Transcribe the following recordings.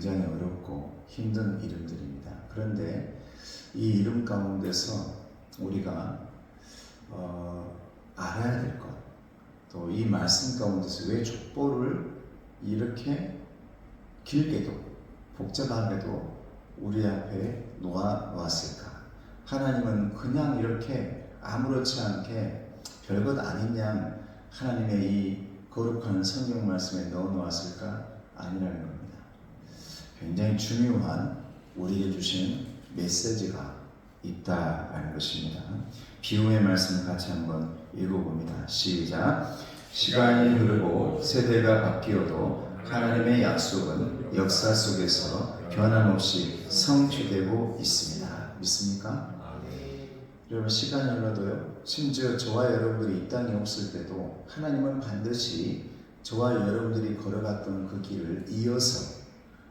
굉장히 어렵고 힘든 이름들입니다. 그런데 이 이름 가운데서 우리가 알아야 될 것, 또 이 말씀 가운데서 왜 족보를 이렇게 길게도 복잡하게도 우리 앞에 놓아왔을까? 하나님은 그냥 이렇게 아무렇지 않게 별것 아닌 양 하나님의 이 거룩한 성경 말씀에 넣어놓았을까? 아니라는 겁니다. 굉장히 중요한 우리에게 주신 메시지가 있다라는 것입니다. 비유의 말씀을 같이 한번 읽어봅니다. 시작. 시간이 흐르고 세대가 바뀌어도 하나님의 약속은 역사 속에서 변함없이 성취되고 있습니다. 믿습니까? 여러분, 시간이 흘러도요, 심지어 저와 여러분들이 이 땅에 없을 때도 하나님은 반드시 저와 여러분들이 걸어갔던 그 길을 이어서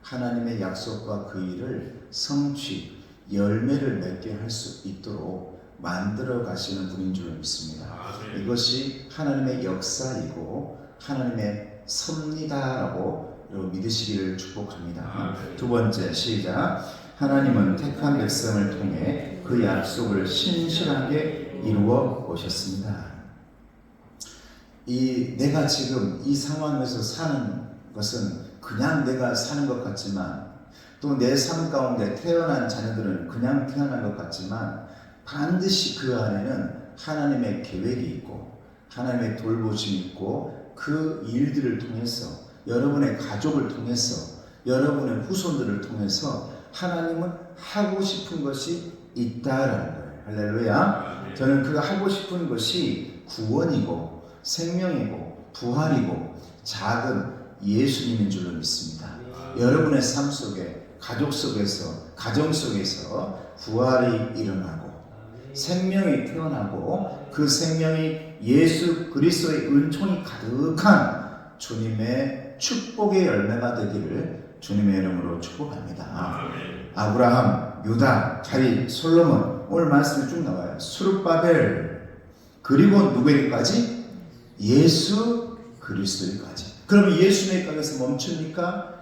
하나님의 약속과 그 일을 성취, 열매를 맺게 할 수 있도록 만들어 가시는 분인 줄 믿습니다. 이것이 하나님의 역사이고 하나님의 섭리다라고 여러분 믿으시기를 축복합니다. 두 번째, 시작. 하나님은 택한 백성을 통해 그 약속을 신실하게 이루어 오셨습니다. 내가 지금 이 상황에서 사는 것은 그냥 내가 사는 것 같지만, 또 내 삶 가운데 태어난 자녀들은 그냥 태어난 것 같지만, 반드시 그 안에는 하나님의 계획이 있고 하나님의 돌보심이 있고, 그 일들을 통해서, 여러분의 가족을 통해서, 여러분의 후손들을 통해서 하나님은 하고 싶은 것이 있다라는 거예요. 할렐루야. 저는 그 하고 싶은 것이 구원이고 생명이고 부활이고 작은 예수님인 줄로 믿습니다. 여러분의 삶 속에, 가족 속에서, 가정 속에서 부활이 일어나고 생명이 태어나고, 그 생명이 예수 그리스도의 은총이 가득한 주님의 축복의 열매가 되기를 주님의 이름으로 축복합니다. 아브라함, 유다, 다윗, 솔로몬, 오늘 말씀이 쭉 나와요. 수룹바벨, 그리고 누구에게까지? 예수 그리스도에까지. 그러면 예수님에게서 멈춥니까?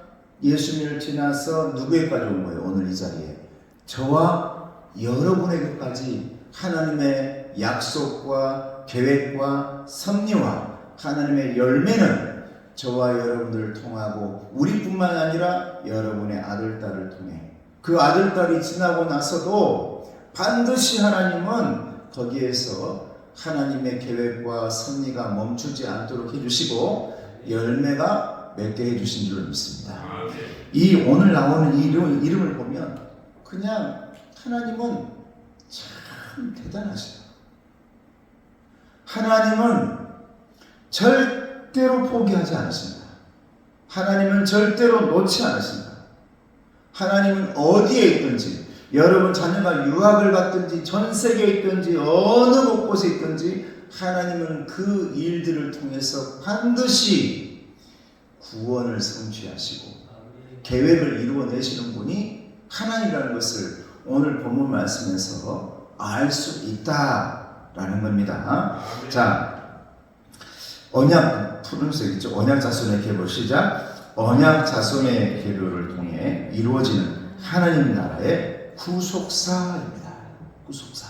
예수님을 지나서 누구에까지 온 거예요? 오늘 이 자리에 저와 여러분에게까지 하나님의 약속과 계획과 섭리와 하나님의 열매는 저와 여러분들을 통하고, 우리뿐만 아니라 여러분의 아들, 딸을 통해, 그 아들, 딸이 지나고 나서도 반드시 하나님은 거기에서 하나님의 계획과 섭리가 멈추지 않도록 해주시고 열매가 맺게 해주신 줄 믿습니다. 이 오늘 나오는 이 이름을 보면 그냥 하나님은 참 대단하시다. 하나님은 절대로 포기하지 않으신다. 하나님은 절대로 놓지 않으신다. 하나님은 어디에 있든지, 여러분 자녀가 유학을 갔든지 전 세계에 있든지 어느 곳곳에 있든지, 하나님은 그 일들을 통해서 반드시 구원을 성취하시고 계획을 이루어내시는 분이 하나님이라는 것을 오늘 본문 말씀에서 알 수 있다라는 겁니다. 자, 언약, 푸른색 있죠? 언약 자손의 계보. 시작. 언약 자손의 계보를 통해 이루어지는 하나님 나라의 구속사입니다. 구속사.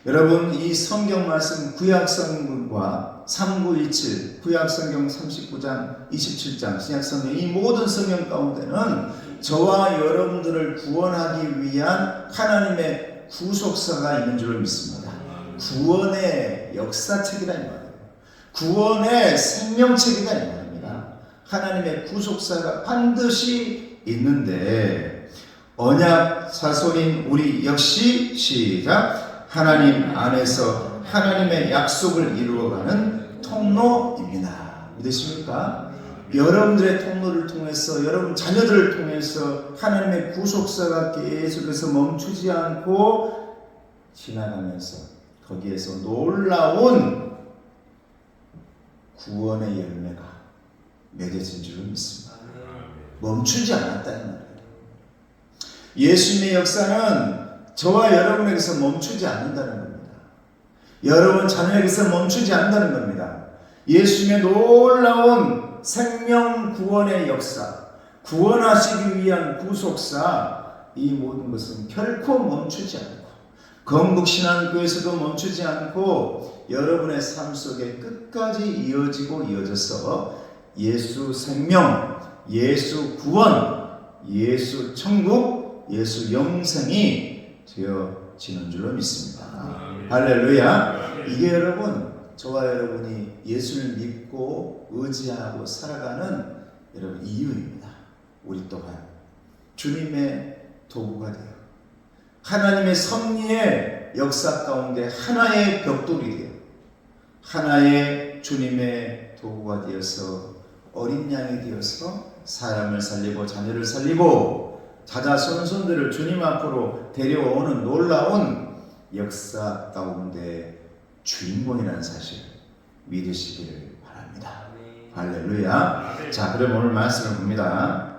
여러분, 이 성경 말씀 구약성경과 3917, 구약성경 39장, 27장, 신약성경, 이 모든 성경 가운데는 저와 여러분들을 구원하기 위한 하나님의 구속사가 있는 줄 믿습니다. 구원의 역사책이다 이 말이에요. 구원의 생명책이다 이 말입니다. 하나님의 구속사가 반드시 있는데, 언약 자손인 우리 역시, 시작, 하나님 안에서 하나님의 약속을 이루어가는 통로입니다. 믿으십니까? 여러분들의 통로를 통해서, 여러분 자녀들을 통해서 하나님의 구속사가 계속해서 멈추지 않고 지나가면서 거기에서 놀라운 구원의 열매가 맺어진 줄 믿습니다. 멈추지 않았다는 말이에요. 예수님의 역사는 저와 여러분에게서 멈추지 않는다는 겁니다. 여러분 자녀에게서 멈추지 않는다는 겁니다. 예수님의 놀라운 생명 구원의 역사, 구원하시기 위한 구속사, 이 모든 것은 결코 멈추지 않고 건국신앙교에서도 멈추지 않고 여러분의 삶 속에 끝까지 이어지고 이어져서 예수 생명, 예수 구원, 예수 천국, 예수 영생이 되어지는 줄로 믿습니다. 할렐루야. 이게 여러분, 저와 여러분이 예수를 믿고 의지하고 살아가는 여러분 이유입니다. 우리 또한 주님의 도구가 되어 하나님의 섭리의 역사 가운데 하나의 벽돌이 되어 하나의 주님의 도구가 되어서 어린 양이 되어서 사람을 살리고 자녀를 살리고 자자손손들을 주님 앞으로 데려오는 놀라운 역사 가운데 주인공이라는 사실 믿으시기를 바랍니다. 할렐루야. 자, 그럼 오늘 말씀을 봅니다.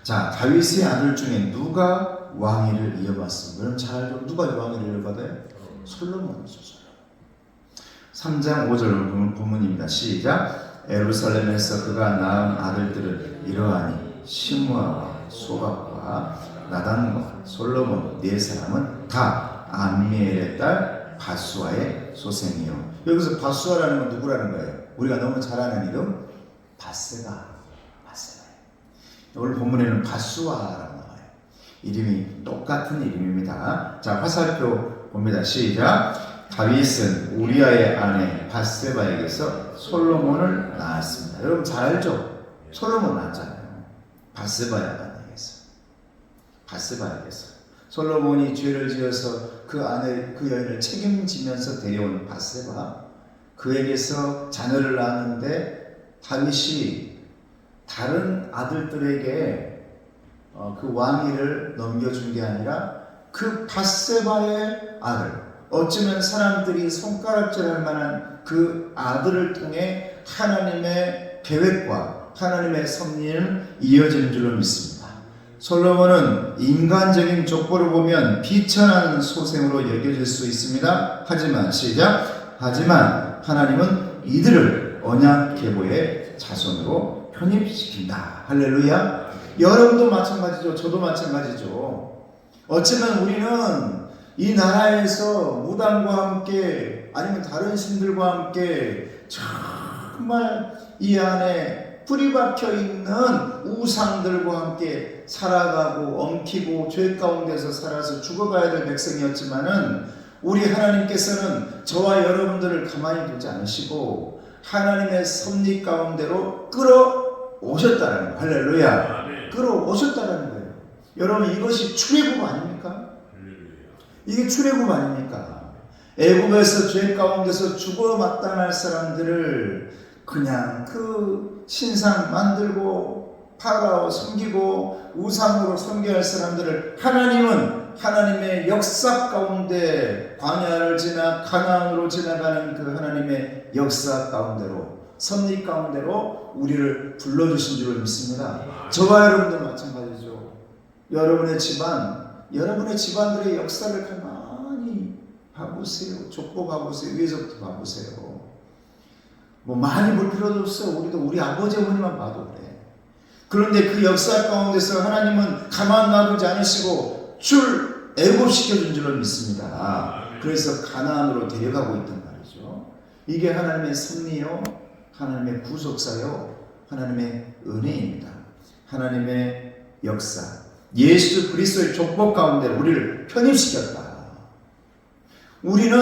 자, 다윗의 아들 중에 누가 왕위를 이어받습니다. 그럼 잘 알죠? 누가 왕위를 이어받아요? 솔로몬이죠. 3장 5절 본문입니다. 시작. 예루살렘에서 그가 낳은 아들들은 이러하니 시므아와 소박과 나단과 솔로몬 네 사람은 다 암미엘의 딸 바수아의 소생이요. 여기서 바수아라는 건 누구라는 거예요? 우리가 너무 잘 아는 이름 바세바. 오늘 본문에는 바수아라고 나와요. 이름이 똑같은 이름입니다. 자, 화살표 봅니다. 시작. 다윗은 우리아의 아내 바세바에게서 솔로몬을 낳았습니다. 여러분 잘 알죠? 솔로몬 낳았잖아요. 바세바의 아내에게서. 바세바에게서. 솔로몬이 죄를 지어서 그 여인을 책임지면서 데려온 바세바, 그에게서 자녀를 낳았는데 다윗이 다른 아들들에게 그 왕위를 넘겨준 게 아니라 그 바세바의 아들, 어쩌면 사람들이 손가락질할 만한 그 아들을 통해 하나님의 계획과 하나님의 섭리는 이어지는 줄로 믿습니다. 솔로몬은 인간적인 족보를 보면 비천한 소생으로 여겨질 수 있습니다. 하지만 시작. 하지만 하나님은 이들을 언약 계보의 자손으로 편입시킨다. 할렐루야. 여러분도 마찬가지죠. 저도 마찬가지죠. 어쩌면 우리는 이 나라에서 무당과 함께 아니면 다른 신들과 함께 정말 이 안에 뿌리 박혀 있는 우상들과 함께 살아가고 엉키고 죄 가운데서 살아서 죽어가야 될 백성이었지만은 우리 하나님께서는 저와 여러분들을 가만히 두지 않으시고 하나님의 섭리 가운데로 끌어오셨다는 거예요. 할렐루야. 끌어오셨다는 거예요. 여러분 이것이 출애굽 아닙니까? 이게 출애굽 아닙니까? 애굽에서 죄 가운데서 죽어 마땅할 사람들을 그냥 그 신상 만들고 파라오 섬기고 우상으로 섬겨야 할 사람들을 하나님은 하나님의 역사 가운데 광야를 지나 가나안으로 지나가는 그 하나님의 역사 가운데로 섭리 가운데로 우리를 불러주신 줄을 믿습니다. 저와 여러분도 마찬가지죠. 여러분의 집안들의 역사를 가만히 봐보세요. 족보 봐보세요. 위에서부터 봐보세요. 뭐 많이 볼 필요도 없어요. 우리 아버지 어머니만 봐도 그래. 그런데 그 역사 가운데서 하나님은 가만 놔두지 않으시고 애굽시켜준 줄로 믿습니다. 그래서 가나안으로 데려가고 있단 말이죠. 이게 하나님의 섭리요, 하나님의 구속사요, 하나님의 은혜입니다. 하나님의 역사, 예수 그리스도의 족보 가운데 우리를 편입시켰다. 우리는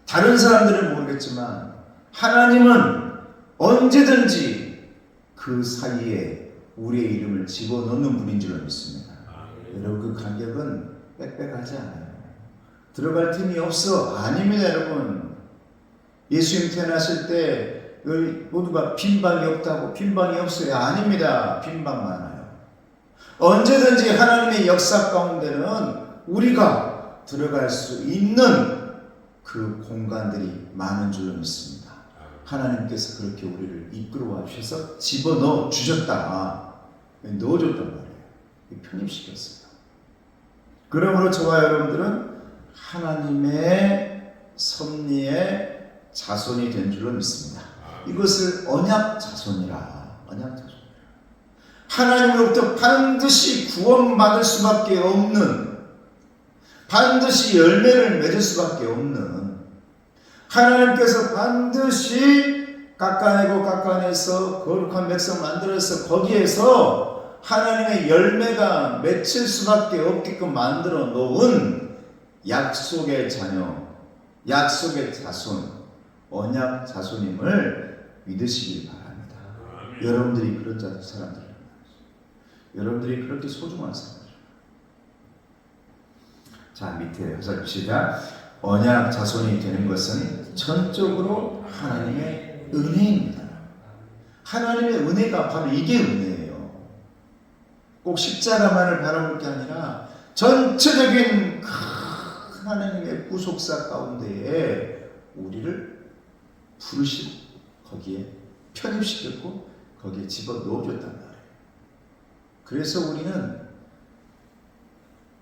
다른 사람들은 모르겠지만 하나님은 언제든지 그 사이에 우리의 이름을 집어넣는 분인 줄로 믿습니다. 여러분 그 간격은 빽빽하지 않아요. 들어갈 틈이 없어. 아닙니다. 여러분 예수님 태어나실 때 모두가 빈방이 없다고 빈방이 없어요. 아닙니다. 빈방 많아요. 언제든지 하나님의 역사 가운데는 우리가 들어갈 수 있는 그 공간들이 많은 줄로 믿습니다. 하나님께서 그렇게 우리를 이끌어와 주셔서 집어넣어 주셨다. 넣어줬단 말이에요. 편입시켰어요. 그러므로 저와 여러분들은 하나님의 섭리의 자손이 된 줄로 믿습니다. 이것을 언약 자손이라. 하나님으로부터 반드시 구원받을 수밖에 없는, 반드시 열매를 맺을 수밖에 없는, 하나님께서 반드시 깎아내서 거룩한 백성 만들어서 거기에서 하나님의 열매가 맺힐 수밖에 없게끔 만들어 놓은 약속의 자녀, 약속의 자손, 언약 자손임을 믿으시길 바랍니다. 여러분들이 그런 사람들이에요. 여러분들이 그렇게 소중한 사람들이에요. 자, 밑에 해석시다. 언약 자손이 되는 것은 전적으로 하나님의 은혜입니다. 하나님의 은혜가 바로 이게 은혜예요. 꼭 십자가만을 바라볼 게 아니라 전체적인 큰 하나님의 구속사 가운데에 우리를 부르시고 거기에 편입시켰고 거기에 집어넣어줬단 말이에요. 그래서 우리는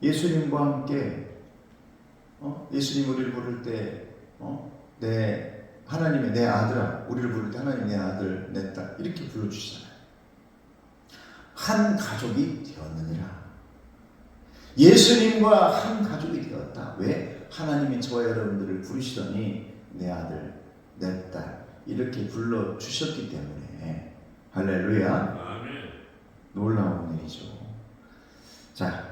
예수님과 함께 예수님 우리를 부를 때 내 하나님의 내 아들아, 우리를 부를 때 하나님 내 아들 내 딸 이렇게 불러주시잖아요. 한 가족이 되었느니라. 예수님과 한 가족이 되었다. 왜? 하나님이 저와 여러분들을 부르시더니 내 아들 내 딸 이렇게 불러주셨기 때문에 할렐루야. 아멘. 놀라운 일이죠. 자,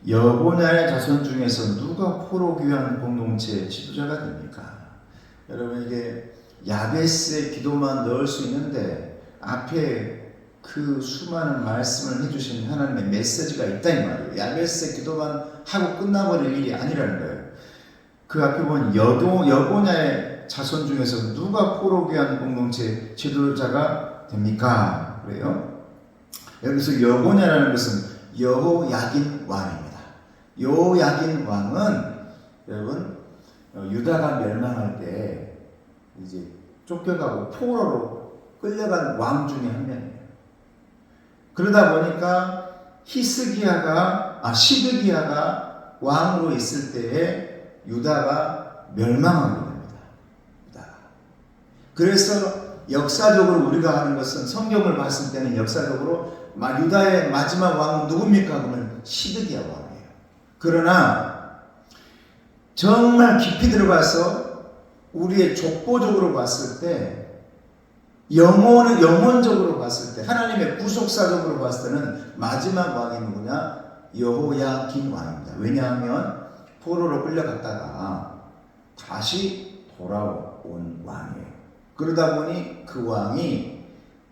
여보냐의 자손 중에서 누가 포로귀환 공동체 지도자가 됩니까? 여러분, 이게 야베스의 기도만 넣을 수 있는데 앞에 그 수많은 말씀을 해주신 하나님의 메시지가 있다 이 말이에요. 야베스의 기도만 하고 끝나버릴 일이 아니라는 거예요. 그 앞에 보면 여보냐의 자손 중에서 누가 포로귀환 공동체 지도자가 됩니까? 그래요. 여기서 여보냐라는 것은 여호야긴 왕입니다. 여호야긴 왕은 여러분 유다가 멸망할 때 이제 쫓겨가고 포로로 끌려간 왕 중에 한 명이에요. 그러다 보니까 시드기야가 왕으로 있을 때에 유다가 멸망하게 됩니다. 유다가. 그래서 역사적으로 우리가 하는 것은 성경을 봤을 때는 역사적으로 유다의 마지막 왕은 누굽니까? 그러면 시드기야 왕이에요. 그러나 정말 깊이 들어가서 우리의 족보적으로 봤을 때 영혼적으로 봤을 때 하나님의 구속사적으로 봤을 때는 마지막 왕이 누구냐? 여호야긴 왕입니다. 왜냐하면 포로로 끌려갔다가 다시 돌아온 왕이에요. 그러다 보니 그 왕이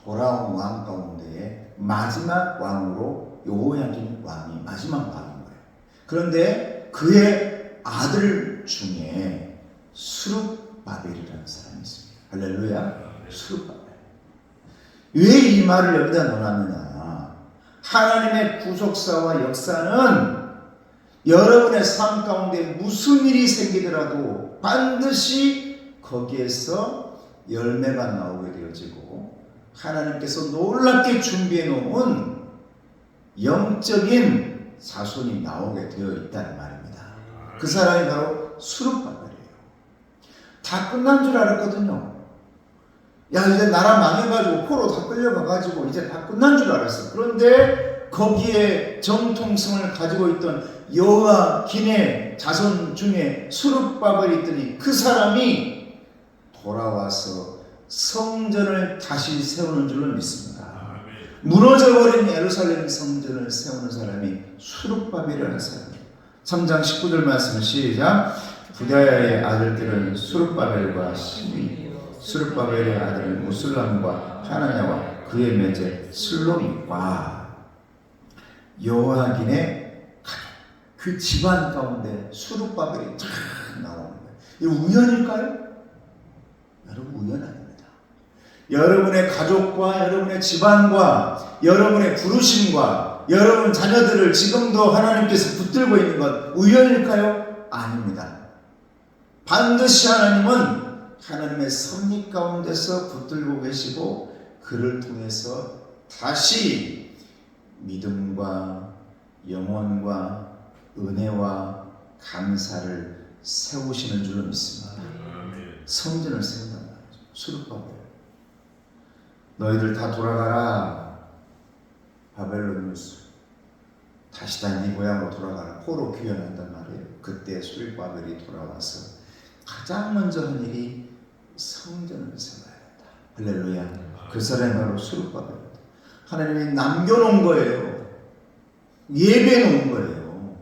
돌아온 왕 가운데에 마지막 왕으로 여호야긴 왕이 마지막 왕인 거예요. 그런데 그의 아들 중에 수룹바벨이라는 사람이 있습니다. 할렐루야. 수룹바벨. 왜 이 말을 여기다 넣어놨느냐? 하나님의 구속사와 역사는 여러분의 삶 가운데 무슨 일이 생기더라도 반드시 거기에서 열매가 나오게 되어지고 하나님께서 놀랍게 준비해 놓은 영적인 자손이 나오게 되어 있다는 말입니다. 그 사람이 바로 수룹바벨이에요. 다 끝난 줄 알았거든요. 야, 이제 나라 망해가지고 포로 다 끌려가가지고 이제 다 끝난 줄 알았어. 그런데 거기에 정통성을 가지고 있던 여호야긴의 자손 중에 수룹바벨이 있더니 그 사람이 돌아와서 성전을 다시 세우는 줄로 믿습니다. 무너져버린 예루살렘 성전을 세우는 사람이 수룹바벨이라는 사람이에요. 3장 19절 말씀 시작. 부다야의 아들들은 수룹바벨과 시므이, 수룹바벨의 아들은 무술람과 하나냐와 그의 매제 슬로믹과 여호야긴의 그 집안 가운데 수룹바벨이 쫙 나오는 거예요. 이거 우연일까요? 여러분, 우연 아닙니다. 여러분의 가족과 여러분의 집안과 여러분의 부르심과 여러분 자녀들을 지금도 하나님께서 붙들고 있는 것 우연일까요? 아닙니다. 반드시 하나님은 하나님의 섭리 가운데서 붙들고 계시고 그를 통해서 다시 믿음과 영원과 은혜와 감사를 세우시는 줄로 믿습니다. 성전을 세운단 말이죠. 수룹바벨. 너희들 다 돌아가라. 바벨론으로서 다시 네 고향으로 돌아가라. 포로 귀환한단 말이에요. 그때 수르바벨이 돌아와서 가장 먼저 한 일이 성전을 세워야 된다. 할렐루야. 그 사람이 바로 수르바벨입니다. 하나님이 남겨놓은 거예요. 예배해 놓은 거예요.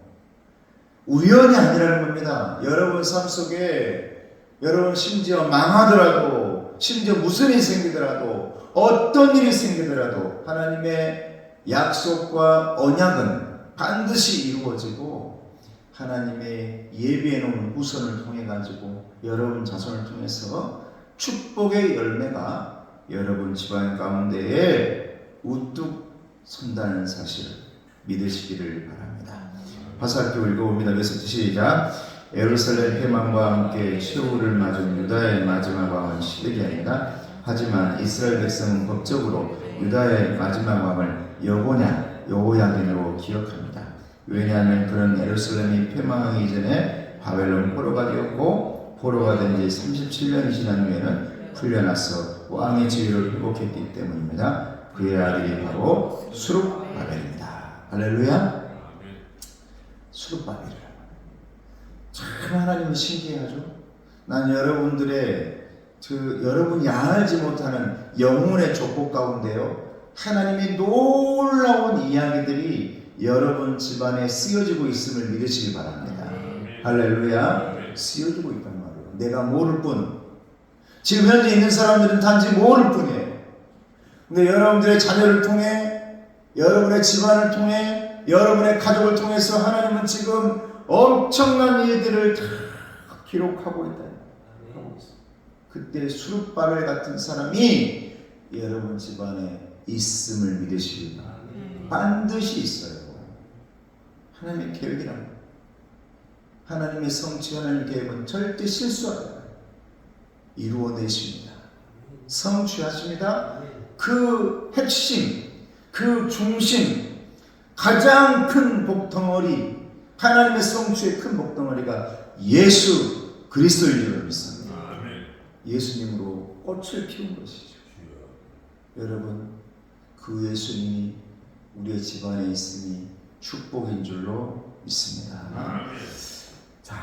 우연이 아니라는 겁니다. 여러분 삶 속에 여러분 심지어 망하더라도, 심지어 무슨 일이 생기더라도, 어떤 일이 생기더라도 하나님의 약속과 언약은 반드시 이루어지고, 하나님의 예비해 놓은 후손을 통해 가지고 여러분 자손을 통해서 축복의 열매가 여러분 집안 가운데에 우뚝 선다는 사실을 믿으시기를 바랍니다. 화살표 읽어봅니다. 그래서 시작. 예루살렘 폐망과 함께 최후를 맞은 유다의 마지막 왕은 시드기야입니다. 하지만 이스라엘 백성은 법적으로 유다의 마지막 왕을 여호야긴으로 기억합니다. 왜냐하면 그는 예루살렘이 폐망하기 전에 바벨론 포로가 되었고, 포로가 된 지 37년이 지난 후에는 풀려나서 왕의 지위를 회복했기 때문입니다. 그의 아들이 바로 수룹바벨입니다. 할렐루야. 수룹바벨이라. 참 하나님은 신기하죠. 난 여러분들의 여러분이 알지 못하는 영혼의 족보 가운데요, 하나님의 놀라운 이야기들이 여러분 집안에 쓰여지고 있음을 믿으시기 바랍니다. 할렐루야. 쓰여지고 있단 말이에요. 내가 모를 뿐. 지금 현재 있는 사람들은 단지 모를 뿐이에요. 근데 여러분들의 자녀를 통해, 여러분의 집안을 통해, 여러분의 가족을 통해서 하나님은 지금 엄청난 일들을 다 기록하고 있다. 그때 수룹바벨 같은 사람이 여러분 집안에 있음을 믿으시기 바랍니다. 반드시 있어요. 하나님의 계획이랍니다. 하나님의 성취, 하나님의 계획은 절대 실수하지 않아요. 이루어내십니다. 성취하십니다. 그 핵심, 그 중심, 가장 큰 복덩어리, 하나님의 성취의 큰 복덩어리가 예수 그리스도인 줄 믿습니다. 예수님으로 꽃을 피운 것이죠. 여러분, 그 예수님이 우리의 집안에 있으니 축복인 줄로 믿습니다. 자,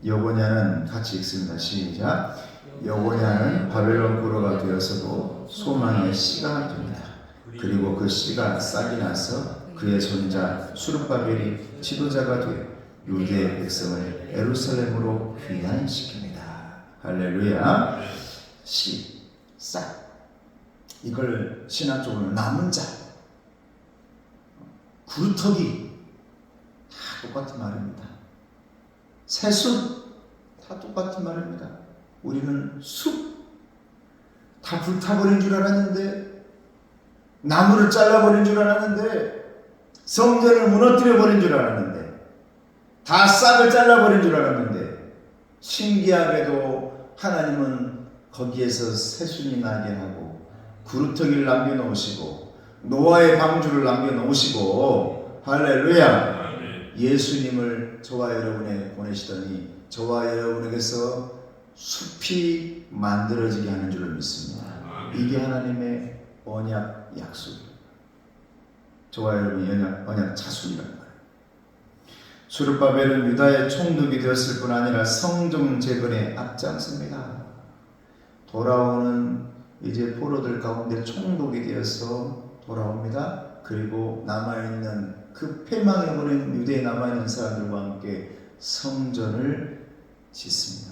여고냐는 같이 읽습니다. 시작. 여고냐는 바벨론 포로가 되어서도 소망의 씨가 됩니다. 그리고 그 씨가 싹이 나서 그의 손자 수룹바벨이 지도자가 되어 유대 백성을 예루살렘으로 귀환시킵니다. 할렐루야. 씨, 싹. 이걸 신학적으로 남은 자, 구루터기 다 똑같은 말입니다. 새순 다 똑같은 말입니다. 우리는 숲 다 불타버린 줄 알았는데, 나무를 잘라버린 줄 알았는데, 성전을 무너뜨려버린 줄 알았는데, 다 싹을 잘라버린 줄 알았는데, 신기하게도 하나님은 거기에서 새순이 나게 하고 구루터기를 남겨놓으시고 노아의 방주를 남겨놓으시고, 할렐루야, 예수님을 저와 여러분에 보내시더니 저와 여러분에게서 숲이 만들어지게 하는 줄을 믿습니다. 이게 하나님의 언약 약속입니다. 저와 여러분이 언약 자손이라는 거예요. 수룹바벨은 유다의 총독이 되었을 뿐 아니라 성전 재건에 앞장섭니다. 돌아오는 이제 포로들 가운데 총독이 되어서 돌아옵니다. 그리고 남아있는 그 패망해버린 유대에 남아있는 사람들과 함께 성전을 짓습니다.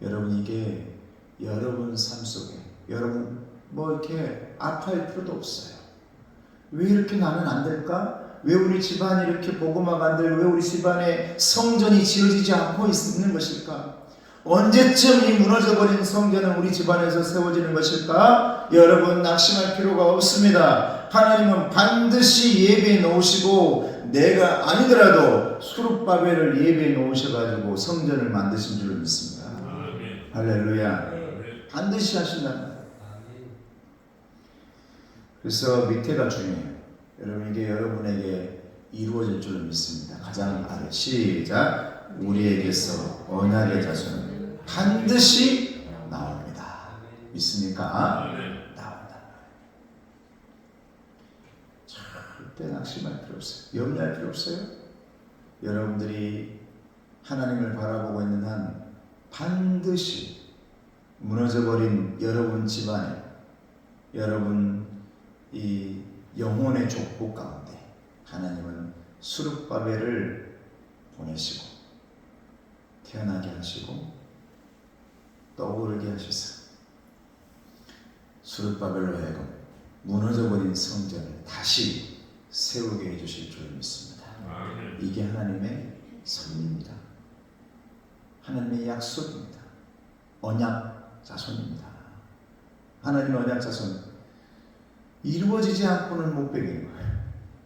여러분, 이게 여러분 삶 속에 여러분 이렇게 아파할 필요도 없어요. 왜 이렇게 나는 안 될까? 왜 우리 집안이 이렇게 복음화가 안 돼요? 왜 우리 집안에 성전이 지어지지 않고 있는 것일까? 언제쯤 이 무너져버린 성전은 우리 집안에서 세워지는 것일까? 여러분, 낙심할 필요가 없습니다. 하나님은 반드시 예배해 놓으시고, 내가 아니더라도 수룹바벨을 예배해 놓으셔가지고 성전을 만드신 줄을 믿습니다. 할렐루야. 반드시 하신다는 거예요. 그래서 밑에가 중요해요. 여러분, 이게 여러분에게 이루어질 줄을 믿습니다. 가장 아래. 시작. 우리에게서 언약의 자손은 반드시 나옵니다. 믿습니까? 나온다. 절대 낙심할 필요 없어요. 염려할 필요 없어요. 여러분들이 하나님을 바라보고 있는 한 반드시 무너져버린 여러분 집안에, 여러분 이 영혼의 족보 가운데 하나님은 수룹바벨을 보내시고 태어나게 하시고 떠오르게 하셔서 수룹바벨로 하여금 무너져버린 성전을 다시 세우게 해주실 줄 믿습니다. 이게 하나님의 섭리입니다. 하나님의 약속입니다. 언약 자손입니다. 하나님의 언약 자손 이루어지지 않고는 못 베기는 거예요.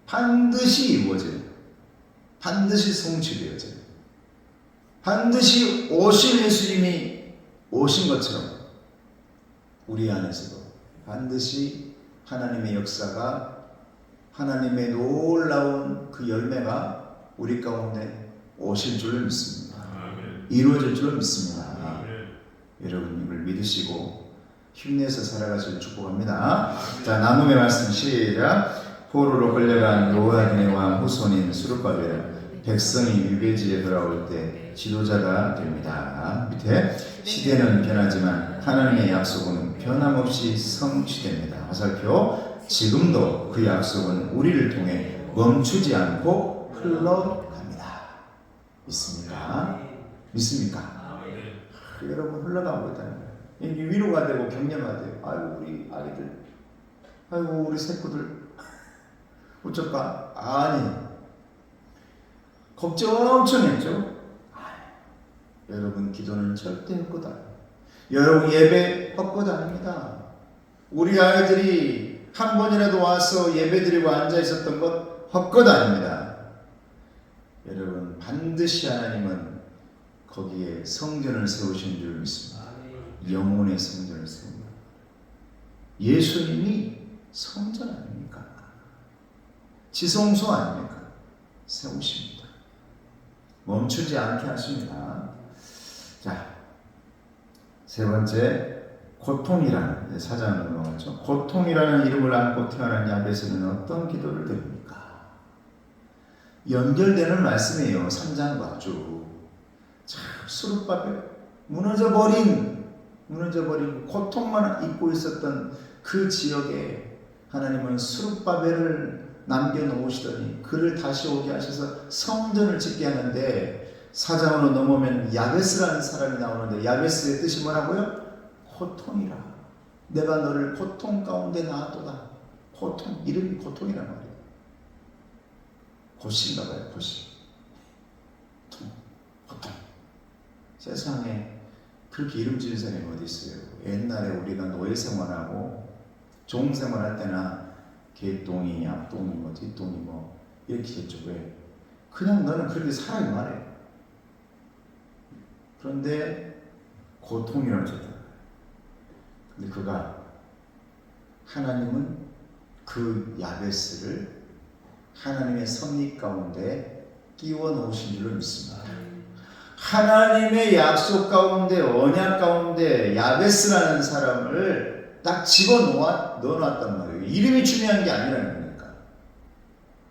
반드시 이루어져요. 반드시 성취되어져요. 반드시 오실 예수님이 오신 것처럼 우리 안에서도 반드시 하나님의 역사가, 하나님의 놀라운 그 열매가 우리 가운데 오실 줄 믿습니다. 이루어질 줄 믿습니다. 여러분 이걸 믿으시고 힘내서 살아가시길 축복합니다. 자, 나눔의 말씀 시작. 포로로 끌려간 여호야긴의 왕 후손인 수룹바벨은 백성이 유배지에 돌아올 때 지도자가 됩니다. 밑에 시대는 변하지만 하나님의 약속은 변함없이 성취됩니다. 화살표. 지금도 그 약속은 우리를 통해 멈추지 않고 흘러갑니다. 믿습니까? 믿습니까? 여러분 흘러가고 있다는 거예요. 위로가 되고 격려가 돼요. 아이고 우리 아이들, 아이고 우리 식구들 어쩔까? 아니, 걱정 엄청 했죠. 여러분 기도는 절대 헛것 아니에요. 여러분 예배 헛것 아닙니다. 우리 아이들이 한 번이라도 와서 예배드리고 앉아 있었던 것 헛것 아닙니다. 여러분 반드시 하나님은 거기에 성전을 세우신 줄 믿습니다. 영혼의 성전을 세웁니다. 예수님이 성전 아닙니까? 지성소 아닙니까? 세우십니다. 멈추지 않게 하십니다. 자, 세 번째, 고통이라는, 사장으로 넘어갔죠. 고통이라는 이름을 안고 태어난 야벳은 어떤 기도를 드립니까? 연결되는 말씀이에요. 3장과 쭉. 참, 수룹바벨, 무너져버린 고통만 입고 있었던 그 지역에 하나님은 수룹바벨을 남겨놓으시더니 그를 다시 오게 하셔서 성전을 짓게 하는데, 4장으로 넘어오면 야베스라는 사람이 나오는데 야베스의 뜻이 뭐라고요? 고통이라. 내가 너를 고통 가운데 낳았도다. 고통, 이름이 고통이란 말이에요. 고시인가 봐요. 고시. 고통. 세상에 그렇게 이름 지은 사람이 어디 있어요? 옛날에 우리가 노예 생활하고 종 생활할 때나 개똥이, 앞똥이, 뭐 뒷똥이 뭐 이렇게 했죠. 왜? 그냥 너는 그렇게 살아야 말해. 그런데 고통이라는 거죠. 근데 그가, 하나님은 그 야베스를 하나님의 섭리 가운데 끼워 넣으신 줄로 믿습니다. 하나님의 약속 가운데, 언약 가운데 야베스라는 사람을 딱 넣어놨단 말이에요. 이름이 중요한 게 아니라는 거니까.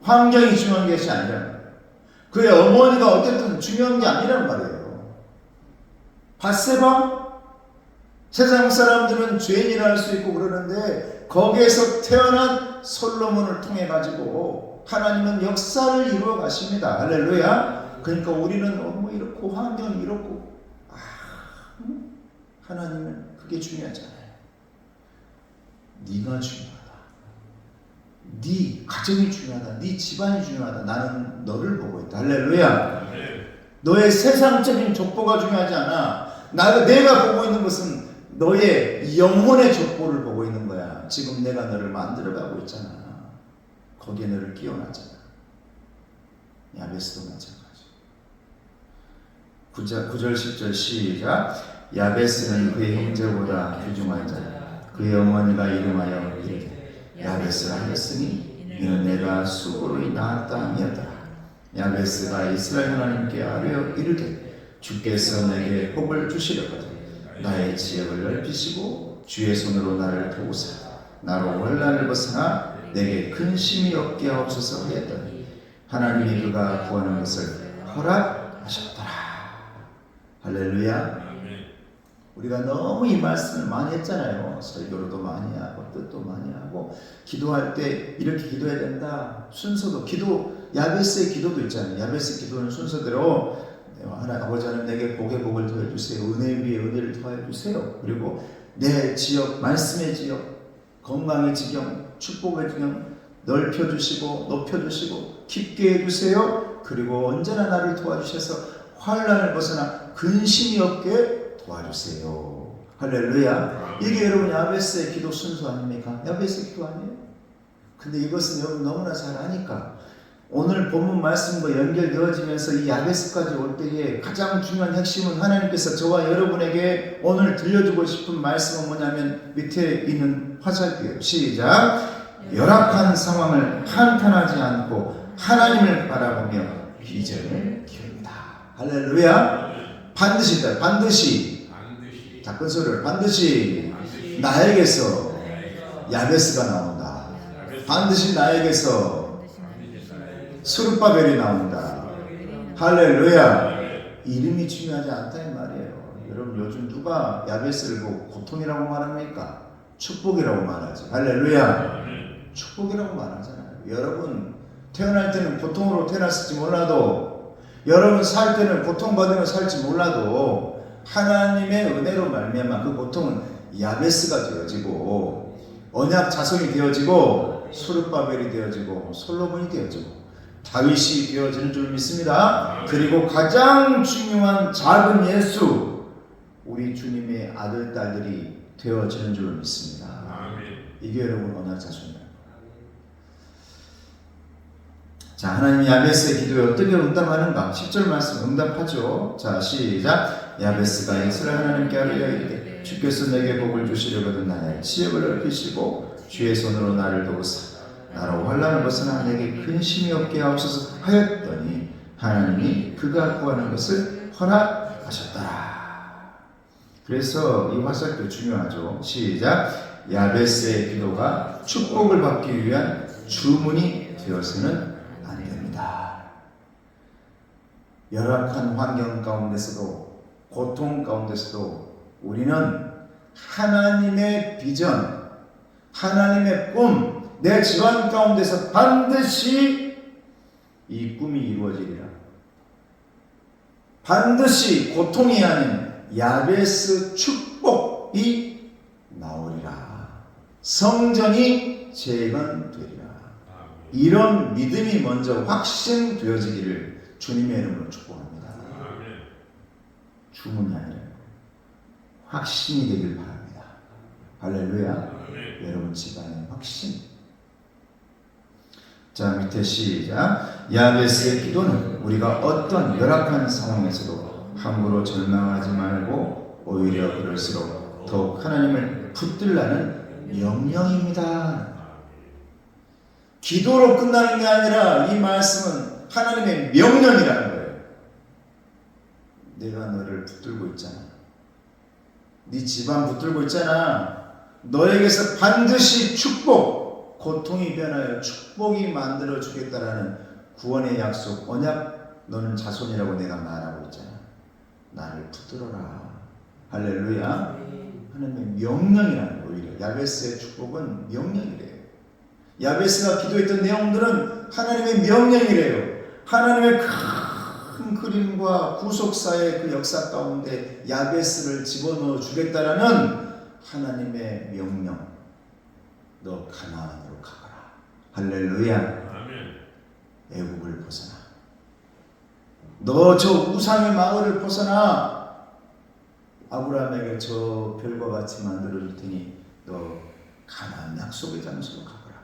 환경이 중요한 것이 아니라는 거예요. 그의 어머니가 어쨌든 중요한 게 아니란 말이에요. 밧세바? 세상 사람들은 죄인이라 할 수 있고 그러는데 거기에서 태어난 솔로몬을 통해 가지고 하나님은 역사를 이루어 가십니다. 할렐루야. 그러니까 우리는 뭐 이렇고 환경이 이렇고 하나님은 그게 중요하잖아요. 네가 중요하다. 네 가정이 중요하다. 네 집안이 중요하다. 나는 너를 보고 있다. 할렐루야. 너의 세상적인 족보가 중요하지 않아. 내가 보고 있는 것은 너의 영혼의 족보를 보고 있는 거야. 지금 내가 너를 만들어가고 있잖아. 거기에 너를 끼워놨잖아. 야베스도 마찬가지. 9절 10절 시작. 야베스는 그의 형제보다 귀중한 자야. 그의 어머니가 이름하여 이르되 야베스라 하였으니 이는 내가 수고로 낳았다 하였더라. 야베스가 이스라엘 하나님께 아뢰어 이르되 주께서 내게 복을 주시려거든 나의 지역을 넓히시고 주의 손으로 나를 도우사 나로 환난을 벗어나 내게 근심이 없게 하옵소서 하였더니 하나님이 그가 구하는 것을 허락하셨더라. 할렐루야. 우리가 너무 이 말씀을 많이 했잖아요. 설교로도 많이 하고 뜻도 많이 하고 기도할 때 이렇게 기도해야 된다. 순서도 야베스의 기도도 있잖아요. 야베스 기도는 순서대로 아버지 하나님 내게 복에 복을 더해 주세요. 은혜 위에 은혜를 더해 주세요. 그리고 내 지역, 말씀의 지역, 건강의 지경, 축복의 지경 넓혀 주시고 높여 주시고 깊게 해 주세요. 그리고 언제나 나를 도와주셔서 환난을 벗어나 근심이 없게 도와주세요. 할렐루야. 이게 여러분 야베스의 기도 순서 아닙니까? 야베스의 기도 아니에요? 근데 이것은 여러분 너무나 잘 아니까 오늘 본문 말씀과 연결되어지면서 이 야베스까지 올 때에 가장 중요한 핵심은 하나님께서 저와 여러분에게 오늘 들려주고 싶은 말씀은 뭐냐면 밑에 있는 화살표예요. 시작. 열악한 상황을 한탄하지 않고 하나님을 바라보며 비전을 키웁니다. 할렐루야. 반드시 작은 소리를 반드시 나에게서 야베스가 나온다. 반드시 나에게서 스룹바벨이 나온다. 할렐루야. 이름이 중요하지 않다 이 말이에요. 여러분 요즘 누가 야베스를 보고 고통이라고 말합니까? 축복이라고 말하지. 할렐루야. 축복이라고 말하잖아요. 여러분 태어날 때는 고통으로 태어났을지 몰라도 여러분 살 때는 고통받으며 살지 몰라도 하나님의 은혜로 말미암아 그 고통은 야베스가 되어지고 언약 자손이 되어지고 스룹바벨이 되어지고 솔로몬이 되어지고 다윗이 되어지는 줄 믿습니다. 그리고 가장 중요한 작은 예수 우리 주님의 아들 딸들이 되어지는 줄 믿습니다. 이게 여러분 언약 자손이에요. 자, 하나님이 야베스의 기도에 어떻게 응답하는가? 10절 말씀 응답하죠. 자, 시작. 야베스가 이스라엘 하나님께 아뢰어 이르되 주께서 내게 복을 주시려거든 나의 지역을 넓히시고 주의 손으로 나를 도우사 나로 환난을 벗어나 내게 근심이 없게 하옵소서 하였더니 하나님이 그가 구하는 것을 허락하셨더라. 그래서 이 화살표 중요하죠. 시작. 야베스의 기도가 축복을 받기 위한 주문이 되어서는 안 됩니다. 열악한 환경 가운데서도 고통 가운데서도 우리는 하나님의 비전, 하나님의 꿈, 내 집안 가운데서 반드시 이 꿈이 이루어지리라. 반드시 고통이 아닌 야베스 축복이 나오리라. 성전이 재건되리라. 이런 믿음이 먼저 확신되어지기를 주님의 이름으로 축복합니다. 주문이 아니라 확신이 되길 바랍니다. 할렐루야. 여러분 집안의 확신. 자, 밑에 시작. 야베스의 기도는 우리가 어떤 열악한 상황에서도 함부로 절망하지 말고 오히려 그럴수록 더욱 하나님을 붙들라는 명령입니다. 기도로 끝나는 게 아니라 이 말씀은 하나님의 명령이라는 거예요. 내가 너를 붙들고 있잖아. 네 집안 붙들고 있잖아. 너에게서 반드시 축복, 고통이 변하여 축복이 만들어 주겠다라는 구원의 약속, 언약, 너는 자손이라고 내가 말하고 있잖아. 나를 붙들어라. 할렐루야. 하나님의 명령이라는 거예요. 오히려 야베스의 축복은 명령이래요. 야베스가 기도했던 내용들은 하나님의 명령이래요. 하나님의 큰 그림과 구속사의 그 역사 가운데 야베스를 집어넣어 주겠다라는 하나님의 명령. 너 가나안으로 가거라. 할렐루야. 애국을 벗어나. 너 저 우상의 마을을 벗어나. 아브라함에게 저 별과 같이 만들어 줄 테니 너 가나안 약속의 장소로 가거라.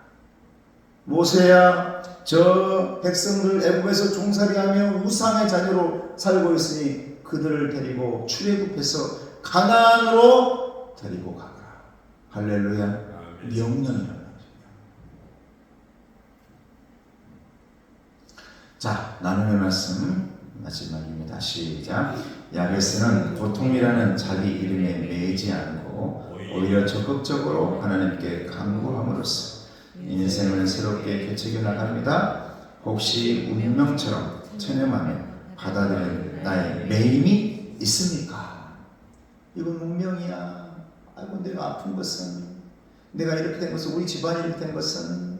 모세야, 저 백성들 애국에서 종살이하며 우상의 자녀로 살고 있으니 그들을 데리고 출애굽해서 가나안으로 데리고 가거라. 할렐루야. 명령이라는 거죠. 자, 나눔의 말씀 마지막입니다. 시작. 야베스는 고통이라는 자기 이름에 매이지 않고 오히려 적극적으로 하나님께 간구함으로써 인생을 새롭게 개척해 나갑니다. 혹시 운명처럼 체념하며 받아들이는 나의 매임이 있습니까? 이건 운명이야. 아이고 내가 아픈 것은, 내가 이렇게 된 것은, 우리 집안이 이렇게 된 것은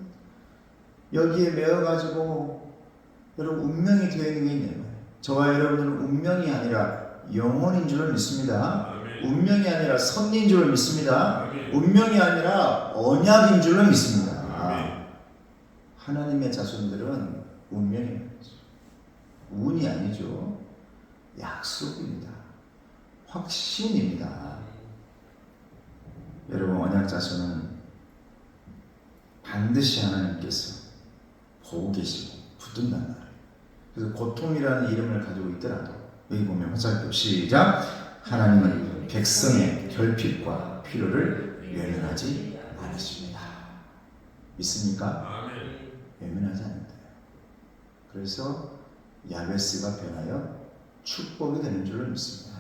여기에 매어가지고 여러분 운명이 되어 있는 게 있는 거예요. 저와 여러분들은 운명이 아니라 영혼인 줄을 믿습니다. 운명이 아니라 섭리인 줄을 믿습니다. 운명이 아니라 언약인 줄로 믿습니다. 하나님의 자손들은 운명입니다. 운이 아니죠. 약속입니다. 확신입니다. 여러분 언약 자손은 반드시 하나님께서 보고 계시고 붙든다는 말이에요. 그래서 고통이라는 이름을 가지고 있더라도 여기 보면 화살표 시작. 하나님은 백성의 결핍과 필요를 외면하지 않으십니다. 믿습니까? 외면하지 않는다. 그래서 야베스가 변하여 축복이 되는 줄을 믿습니다.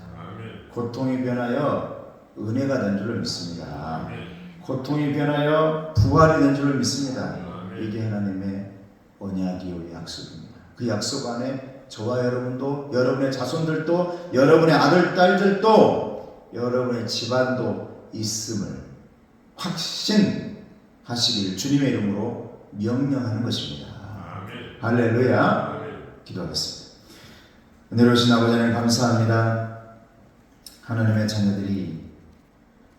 고통이 변하여 은혜가 된 줄을 믿습니다. 고통이 변하여 부활이 된 줄을 믿습니다. 이게 하나님의 언약이요 약속입니다. 그 약속 안에 저와 여러분도, 여러분의 자손들도, 여러분의 아들, 딸들도, 여러분의 집안도 있음을 확신하시길 주님의 이름으로 명령하는 것입니다. 할렐루야. 기도하겠습니다. 은혜로우신 아버지 하나님 감사합니다. 하나님의 자녀들이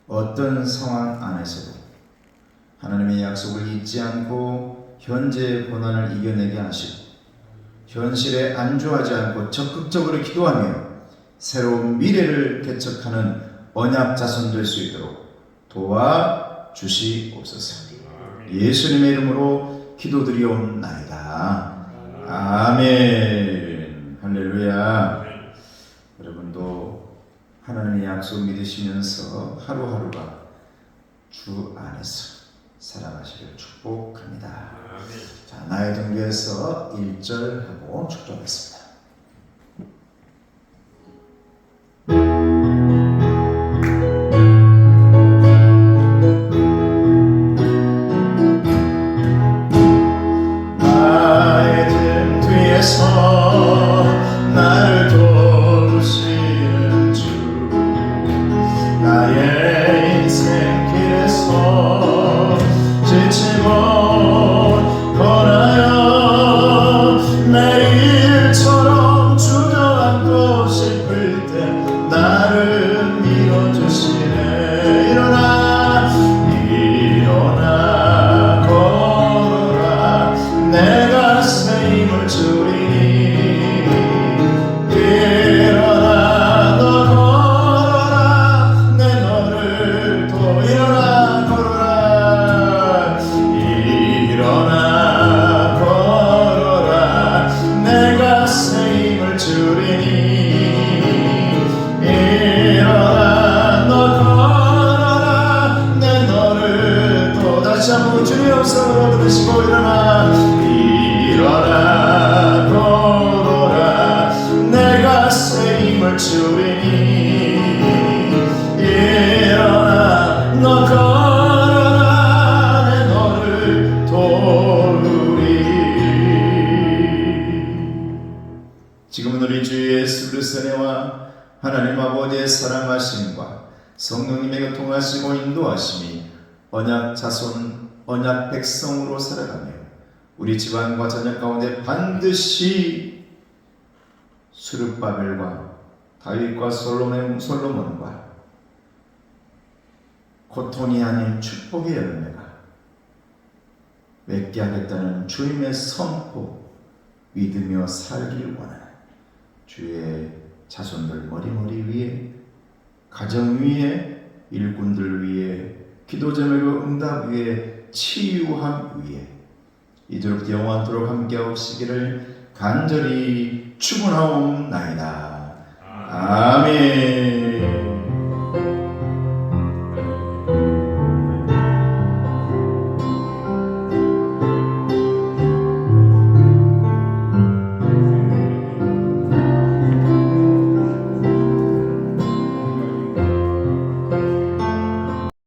어떤 상황 안에서도 하나님의 약속을 잊지 않고 현재의 고난을 이겨내게 하시고 현실에 안주하지 않고 적극적으로 기도하며 새로운 미래를 개척하는 언약 자손 될 수 있도록 도와주시옵소서. 예수님의 이름으로 기도드리옵나이다. 아멘. 할렐루야. 여러분도 하나님의 약속 믿으시면서 하루하루가 주 안에서 살아가시길 축복합니다. 자, 나의 등교에서 1절 하고 축도하겠습니다. 나의 등 뒤에서 나를 도우시는 주, 나의 인생 길에서 지치고 걸어요. 내일처럼 주저앉고 싶을 때 나를 밀어주시네. 일어나 일어나 걸어라. 내가 새 힘을 주리니 일어나 너 걸어라. 내 너를 도 일어나 걸어라. 일어나 걸어라. 내가 새 힘을 주리니 일어나 너 걸어라. 내 너를 도 다시 한번 주님의 음성으로 들으시고 일어나 일어나 걸어라. 내가 새 힘을 주리니 일어나 너 걸어라. 내 너를 도우리. 지금은 우리 주 예수 그리스도의 은혜와 하나님 아버지의 사랑하심과 성령님의 교통하시고 인도하심이 언약 자손 언약 백성으로 살아가며 우리 집안과 자녀 가운데 반드시 스룹바벨과 다윗과 솔로몬과 고통이 아닌 축복의 열매가 맺게 하겠다는 주님의 선포 믿으며 살길 원하는 주의 자손들 머리머리 위에, 가정 위에, 일꾼들 위에, 기도 제목의 응답 위에, 치유함 위에 이토록 영원토록 함께 하시기를 간절히 축원하옵나이다. 아멘.